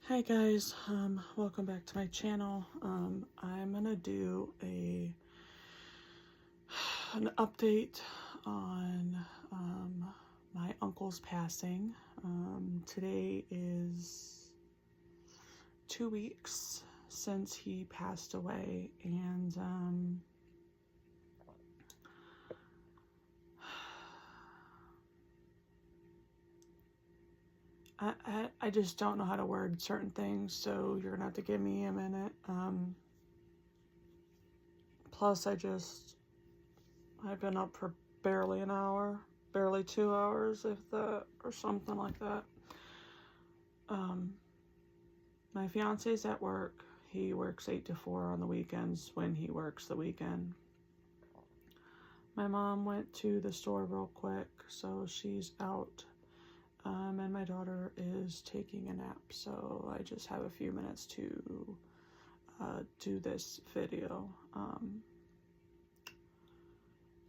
Hi guys, welcome back to my channel. I'm gonna do an update on my uncle's passing. Today is 2 weeks since he passed away, and I just don't know how to word certain things, so you're gonna have to give me a minute. Plus I've been up for barely an hour, barely 2 hours, if that, or something like that. My fiance's at work. He works 8 to 4 on the weekends when he works the weekend. My mom went to the store real quick, so she's out. And my daughter is taking a nap, so I just have a few minutes to do this video.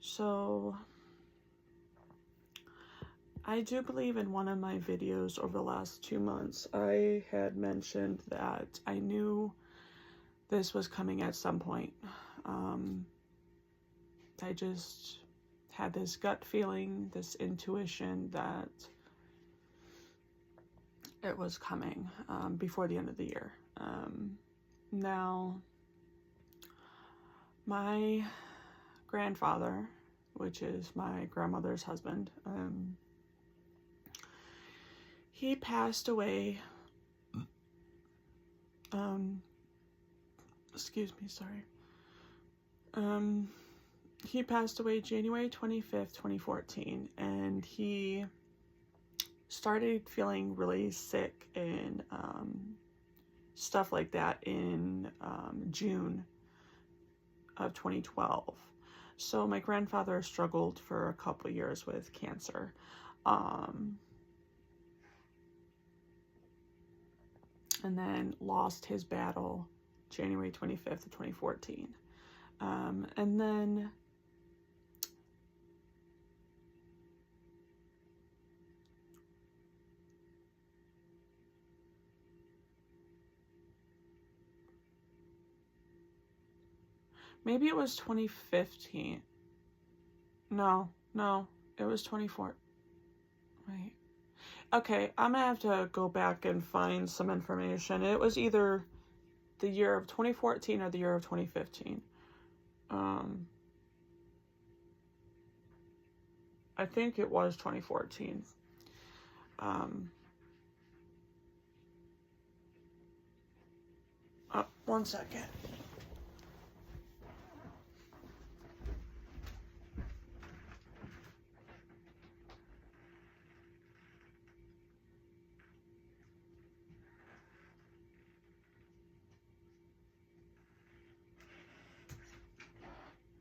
So I do believe in one of my videos over the last 2 months, I had mentioned that I knew this was coming at some point. I just had this gut feeling, this intuition that it was coming before the end of the year. Now, my grandfather, which is my grandmother's husband, he passed away, excuse me, sorry. He passed away January 25th, 2014, and he started feeling really sick and stuff like that in June of 2012. So my grandfather struggled for a couple years with cancer. And then lost his battle January 25th of 2014. And then maybe it was 2015. No, it was 24. Wait. Okay, I'm gonna have to go back and find some information. It was either the year of 2014 or the year of 2015. I think it was 2014. 1 second.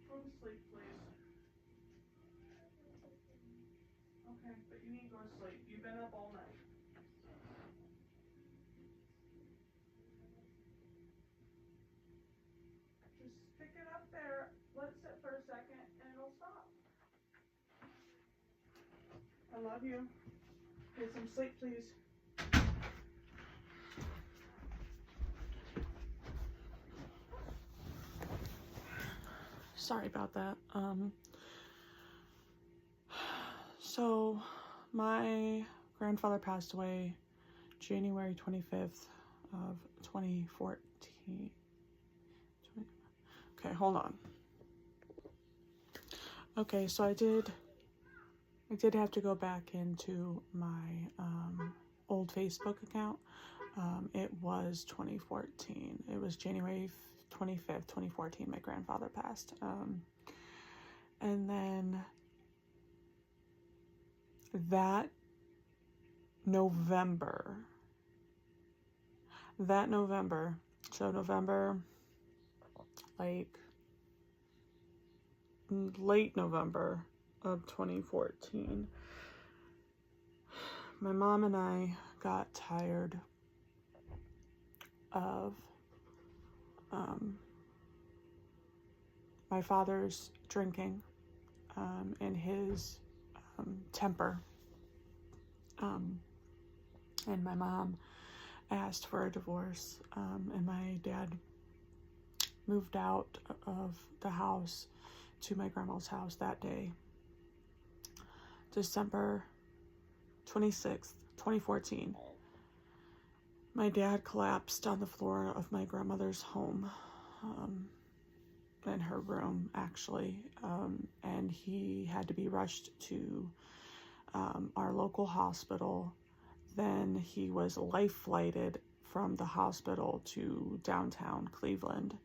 Go to sleep, please. Okay, but you need to go to sleep. You've been up all night. Just stick it up there, let it sit for a second, and it'll stop. I love you. Get some sleep, please. Sorry about that. So my grandfather passed away January 25th of 2014. Okay, hold on. Okay, so I did have to go back into my old Facebook account. It was 2014. It was January 25th, 2014, my grandfather passed. And then that November, so November, like late November of 2014, my mom and I got tired of my father's drinking and his temper. And my mom asked for a divorce, and my dad moved out of the house to my grandma's house that day, December 26th, 2014. My dad collapsed on the floor of my grandmother's home, in her room, actually, and he had to be rushed to our local hospital. Then he was life flighted from the hospital to downtown Cleveland.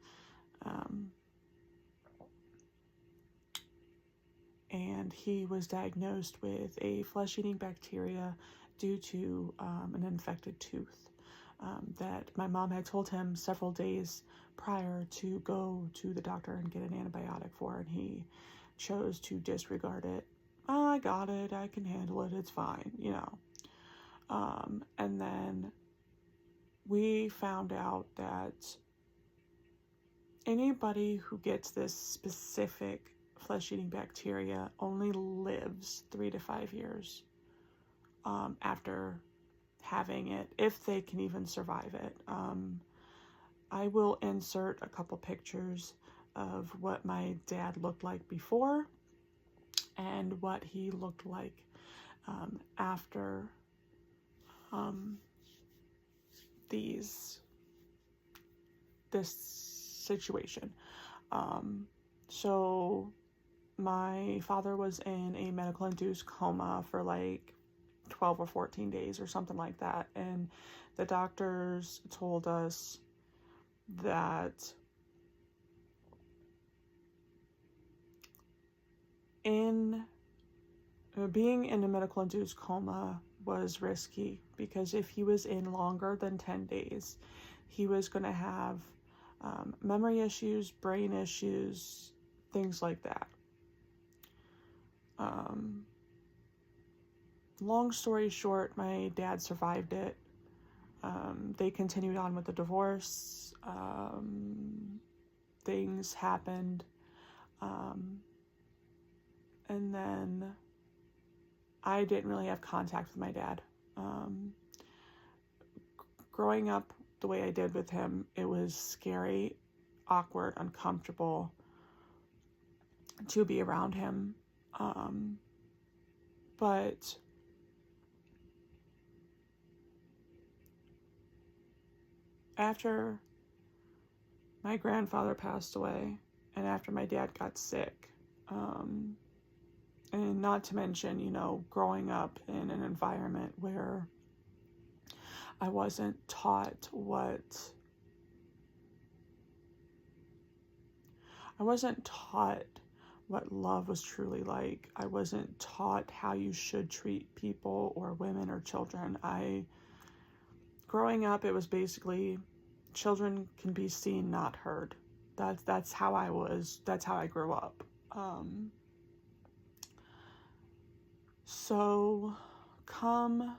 And he was diagnosed with a flesh-eating bacteria due to an infected tooth that my mom had told him several days prior to go to the doctor and get an antibiotic for, and he chose to disregard it. I got it, I can handle it, it's fine, you know. And then we found out that anybody who gets this specific flesh-eating bacteria only lives 3 to 5 years after having it, if they can even survive it. I will insert a couple pictures of what my dad looked like before and what he looked like after this situation. So my father was in a medical induced coma for like 12 or 14 days or something like that, and the doctors told us that being in a medical induced coma was risky, because if he was in longer than 10 days, he was going to have memory issues, brain issues, things like that. Long story short, my dad survived it. They continued on with the divorce. Things happened. And then I didn't really have contact with my dad. Growing up the way I did with him, it was scary, awkward, uncomfortable to be around him. But after my grandfather passed away and after my dad got sick, and not to mention, you know, growing up in an environment where I wasn't taught what love was truly like. I wasn't taught how you should treat people or women or children. Growing up, it was basically children can be seen, not heard. That's how I was. That's how I grew up. So come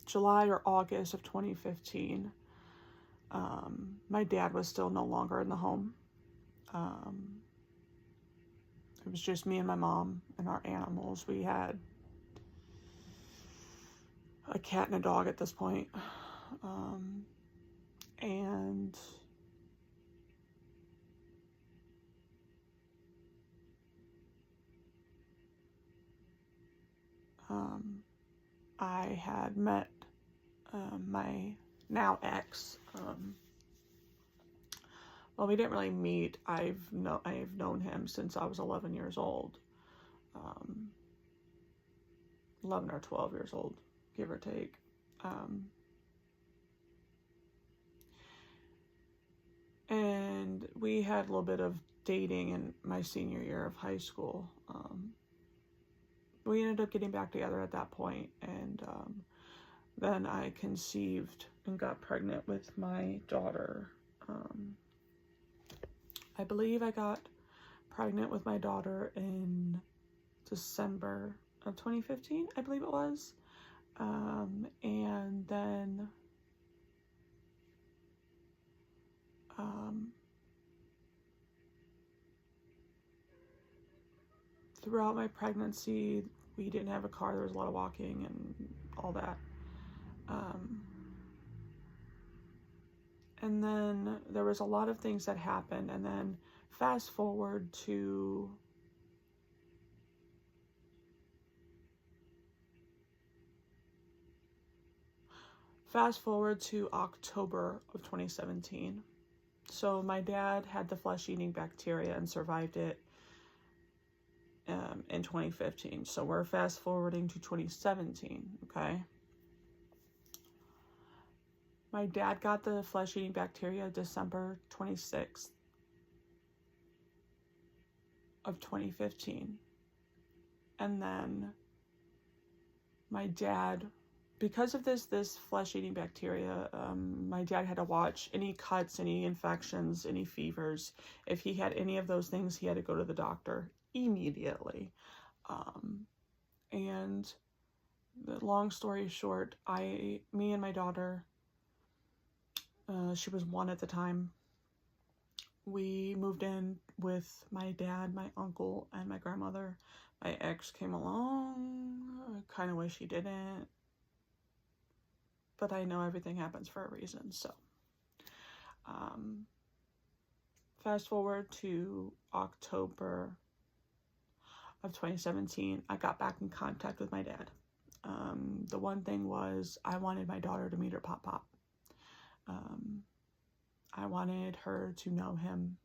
July or August of 2015, my dad was still no longer in the home. It was just me and my mom and our animals. We had a cat and a dog at this point. And I had met my now ex. Well, we didn't really meet. I've known him since I was 11 years old. 11 or 12 years old, give or take. And we had a little bit of dating in my senior year of high school. We ended up getting back together at that point, and then I conceived and got pregnant with my daughter. I believe I got pregnant with my daughter in December of 2015, I believe it was. And then throughout my pregnancy, We didn't have a car. There was a lot of walking and all that. And then there was a lot of things that happened. And then fast forward to October of 2017. So my dad had the flesh-eating bacteria and survived it in 2015. So we're fast forwarding to 2017, okay? My dad got the flesh-eating bacteria December 26th of 2015. And then my dad, because of this flesh-eating bacteria, my dad had to watch any cuts, any infections, any fevers. If he had any of those things, he had to go to the doctor immediately. And the long story short, me and my daughter, she was 1 at the time, we moved in with my dad, my uncle, and my grandmother. My ex came along. I kind of wish he didn't, but I know everything happens for a reason. So fast forward to October of 2017, I got back in contact with my dad. The one thing was I wanted my daughter to meet her pop. I wanted her to know him.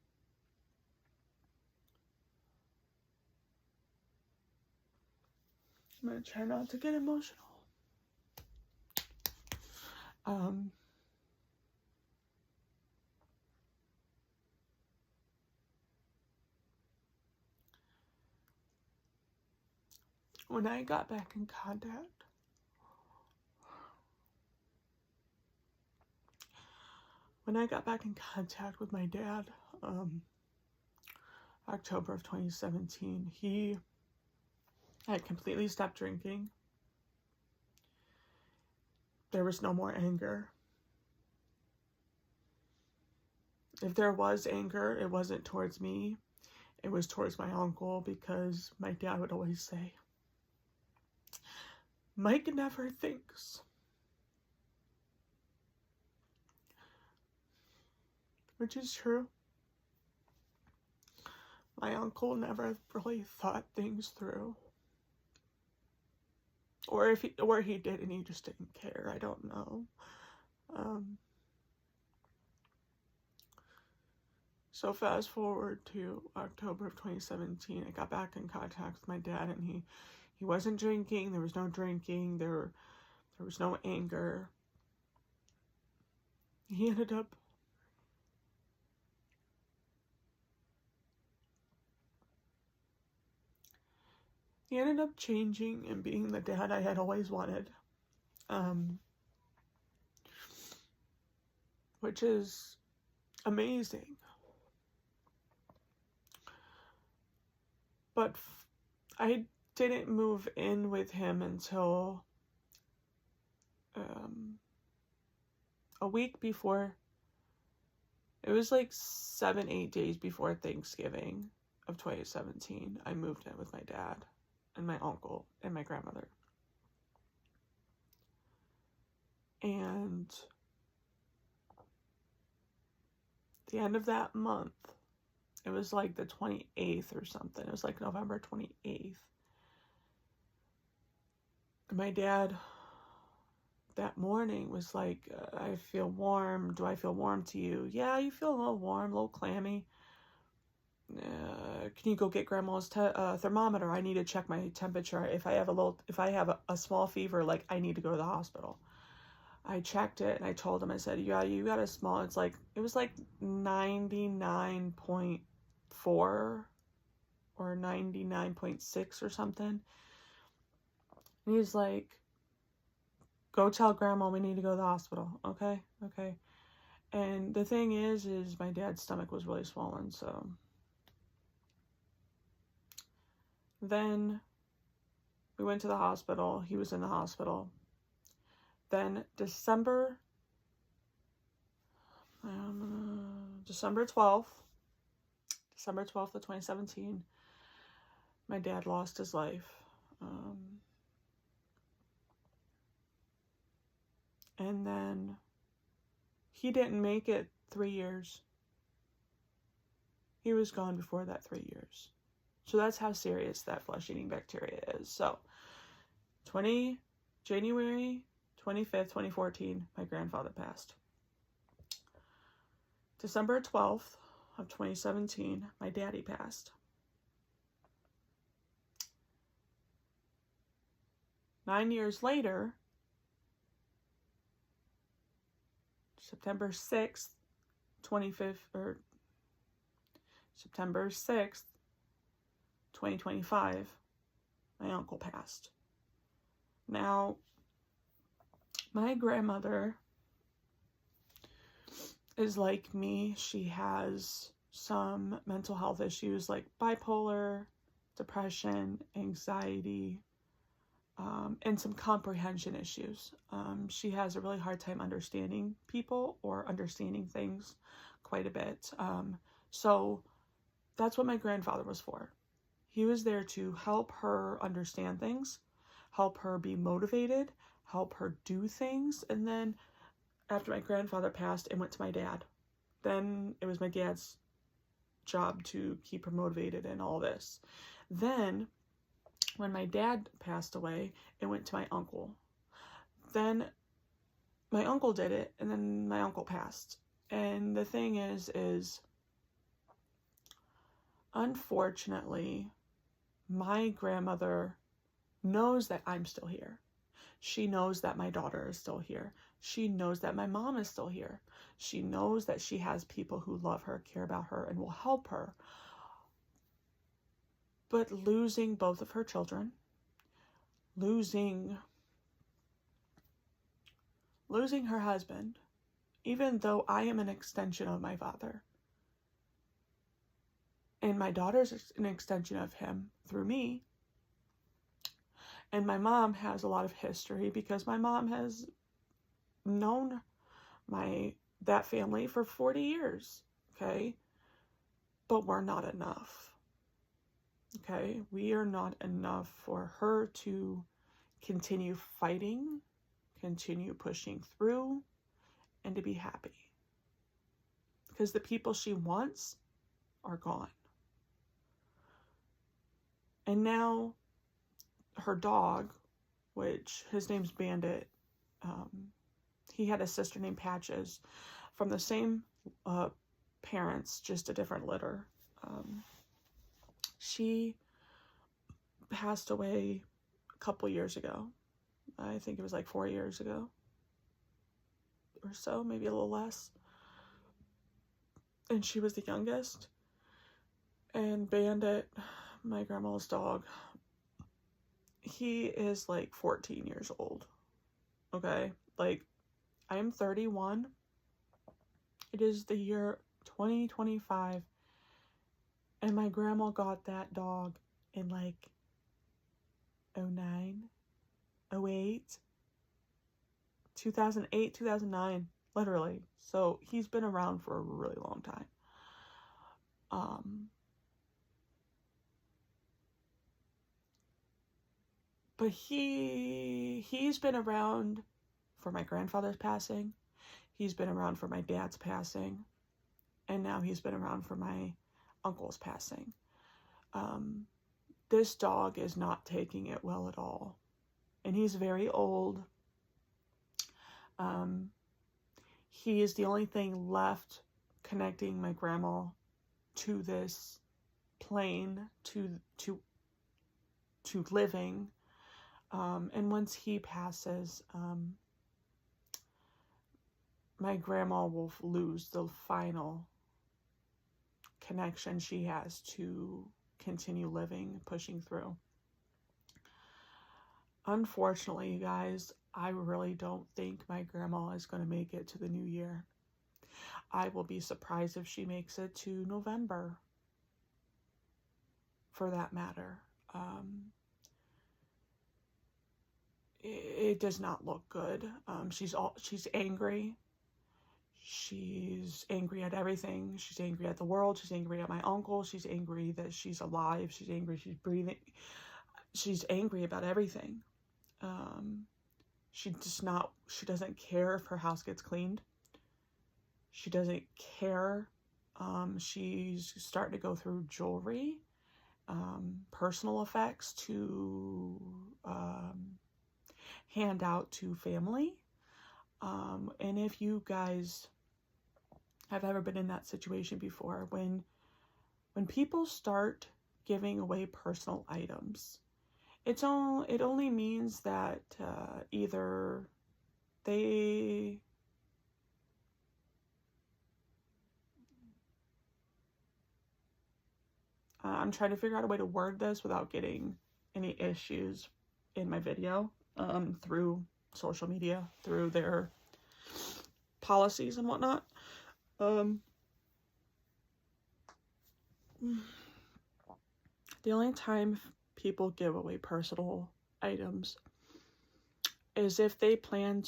I'm going to try not to get emotional. When I got back in contact, with my dad, October of 2017, he had completely stopped drinking. There was no more anger. If there was anger, it wasn't towards me. It was towards my uncle, because my dad would always say, Mike never thinks. Which is true. My uncle never really thought things through. Or he did and he just didn't care. I don't know. So fast forward to October of 2017, I got back in contact with my dad, and he wasn't drinking. There was no drinking. There was no anger. He ended up changing and being the dad I had always wanted. Which is amazing. But I didn't move in with him until a week before. It was like 7-8 days before Thanksgiving of 2017. I moved in with my dad and my uncle and my grandmother. And the end of that month, it was like the 28th or something. It was like November 28th. My dad that morning was like, I feel warm. Do I feel warm to you? Yeah, you feel a little warm, a little clammy. Can you go get grandma's thermometer? I need to check my temperature. If I have a small fever, like, I need to go to the hospital. I checked it and I told him, I said, yeah, you got a small, it was like 99.4 or 99.6 or something. And he's like, go tell grandma we need to go to the hospital. Okay. And the thing is my dad's stomach was really swollen. So then we went to the hospital. He was in the hospital. Then December 12th of 2017, my dad lost his life. And then he didn't make it 3 years. He was gone before that 3 years. So that's how serious that flesh-eating bacteria is. So January 25th, 2014, my grandfather passed. December 12th of 2017, my daddy passed. 9 years later, September 6th, 2025, my uncle passed. Now, my grandmother is like me. She has some mental health issues like bipolar, depression, anxiety, and some comprehension issues. She has a really hard time understanding people or understanding things quite a bit. So that's what my grandfather was for. He was there to help her understand things, help her be motivated, help her do things. And then after my grandfather passed, it went to my dad. Then it was my dad's job to keep her motivated and all this. Then when my dad passed away, it went to my uncle. Then my uncle did it, and then my uncle passed. And the thing is unfortunately, my grandmother knows that I'm still here. She knows that my daughter is still here. She knows that my mom is still here. She knows that she has people who love her, care about her, and will help her. But losing both of her children, losing her husband, even though I am an extension of my father, and my daughter's an extension of him through me, and my mom has a lot of history because my mom has known that family for 40 years, okay? But we're not enough. Okay, we are not enough for her to continue fighting, continue pushing through, and to be happy. Because the people she wants are gone. And now her dog, which his name's Bandit, he had a sister named Patches from the same parents, just a different litter. She passed away a couple years ago. I think it was like 4 years ago or so, maybe a little less. And she was the youngest. And Bandit, my grandma's dog, he is like 14 years old. Okay? Like, I am 31. It is the year 2025. And my grandma got that dog in like 09, 08, 2008, 2009, literally. So he's been around for a really long time. But he's been around for my grandfather's passing. He's been around for my dad's passing. And now he's been around for my uncle's passing. This dog is not taking it well at all. And he's very old. He is the only thing left connecting my grandma to this plane, to living. And once he passes, my grandma will lose the final connection she has to continue living, pushing through. Unfortunately, you guys, I really don't think my grandma is going to make it to the new year. I will be surprised if she makes it to November, for that matter. It does not look good. She's angry. She's angry at everything. She's angry at the world. She's angry at my uncle. She's angry that she's alive. She's angry she's breathing. she's angry about everything. She doesn't care if her house gets cleaned. She doesn't care. She's starting to go through jewelry, personal effects to hand out to family. And if you guys have ever been in that situation before, when people start giving away personal items, it only means that either they I'm trying to figure out a way to word this without getting any issues in my video through social media, through their policies and whatnot. The only time people give away personal items is if they plan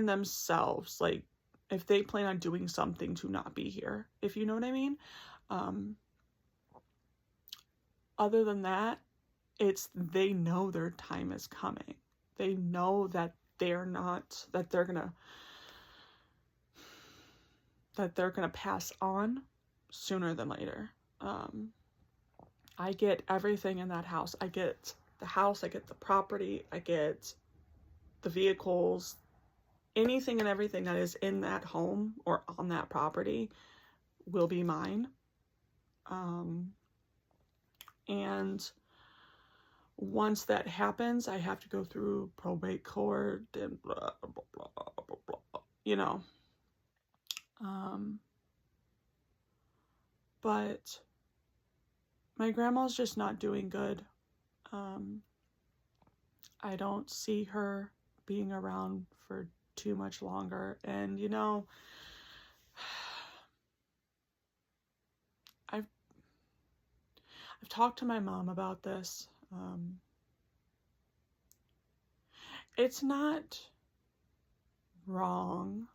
themselves, like if they plan on doing something to not be here, if you know what I mean. Other than that, they know their time is coming. They know that they're gonna pass on sooner than later. I get everything in that house. I get the house, I get the property, I get the vehicles, anything and everything that is in that home or on that property will be mine. And once that happens, I have to go through probate court and blah, blah, blah, blah, blah, you know. But my grandma's just not doing good. I don't see her being around for too much longer. And, you know, I've talked to my mom about this. It's not wrong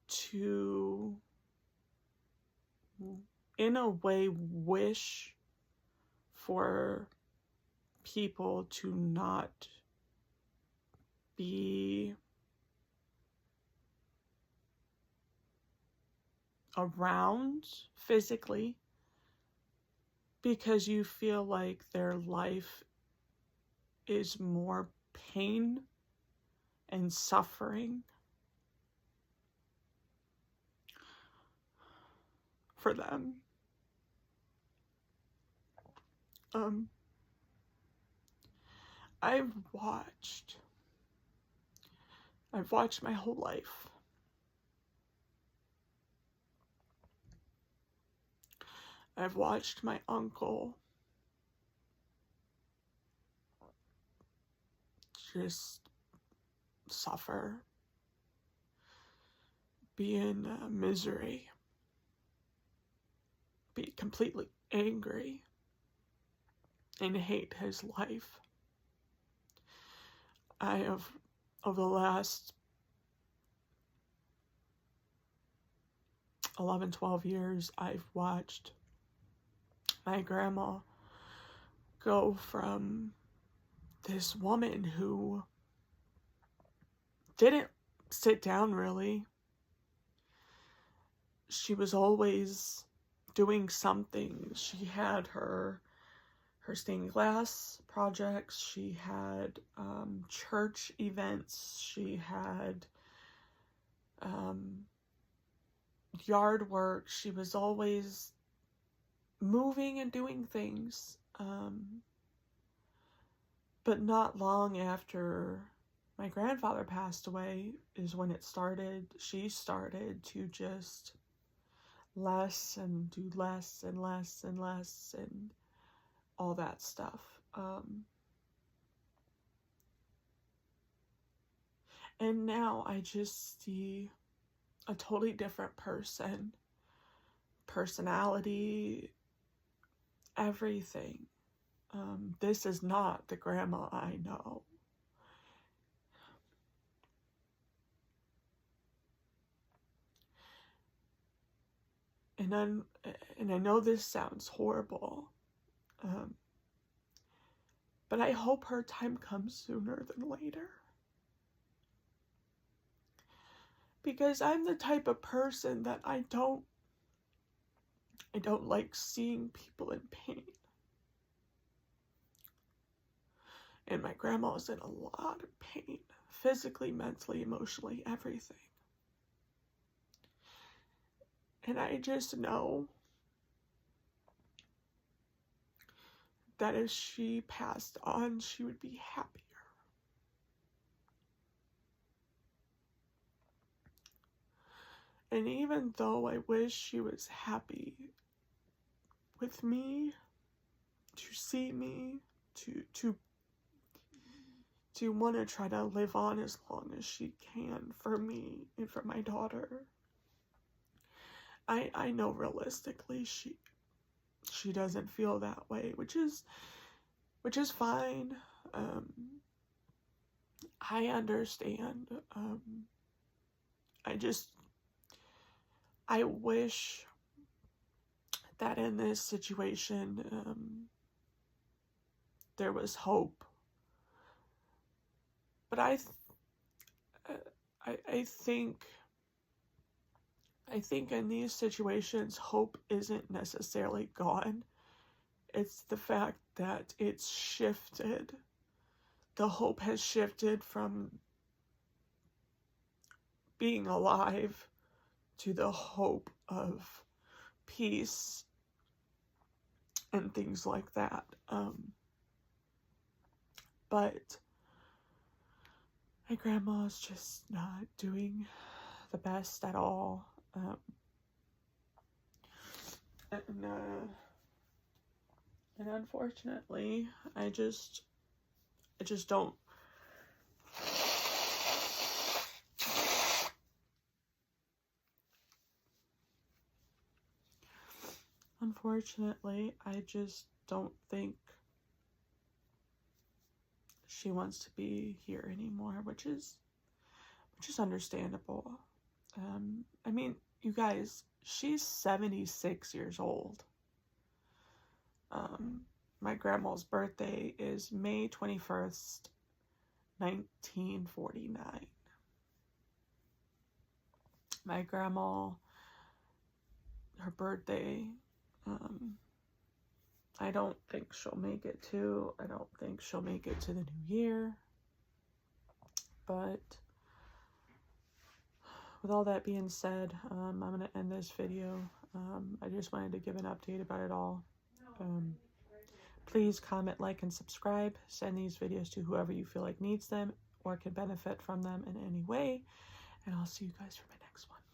to, in a way, wish for people to not be around physically because you feel like their life is more pain and suffering for them. I've watched my whole life. I've watched my uncle just suffer, be in misery, be completely angry, and hate his life. I have, over the last 11, 12 years, I've watched my grandma go from this woman who didn't sit down really. She was always doing something. She had her stained glass projects, she had church events, she had yard work. She was always moving and doing things. But not long after my grandfather passed away is when it started. She started to just less and do less and less and less and all that stuff. And now I just see a totally different person, personality, everything. This is not the grandma I know. and I know this sounds horrible, but I hope her time comes sooner than later. Because I'm the type of person that I don't like seeing people in pain. And my grandma's in a lot of pain, physically, mentally, emotionally, everything. And I just know that if she passed on, she would be happier. And even though I wish she was happy with me, to see me, to want to try to live on as long as she can for me and for my daughter, I know realistically she doesn't feel that way, which is fine. I understand. I wish that in this situation, there was hope. But I think in these situations, hope isn't necessarily gone. It's the fact that it's shifted. The hope has shifted from being alive to the hope of peace and things like that. But my grandma's just not doing the best at all. And unfortunately, I just don't. Unfortunately, I just don't think she wants to be here anymore, which is understandable. I mean, you guys, she's 76 years old. My grandma's birthday is May 21st, 1949. My grandma, her birthday, I don't think she'll make it to. I don't think she'll make it to the new year. But with all that being said, I'm going to end this video. I just wanted to give an update about it all. Please comment, like, and subscribe. Send these videos to whoever you feel like needs them or can benefit from them in any way. And I'll see you guys for my next one.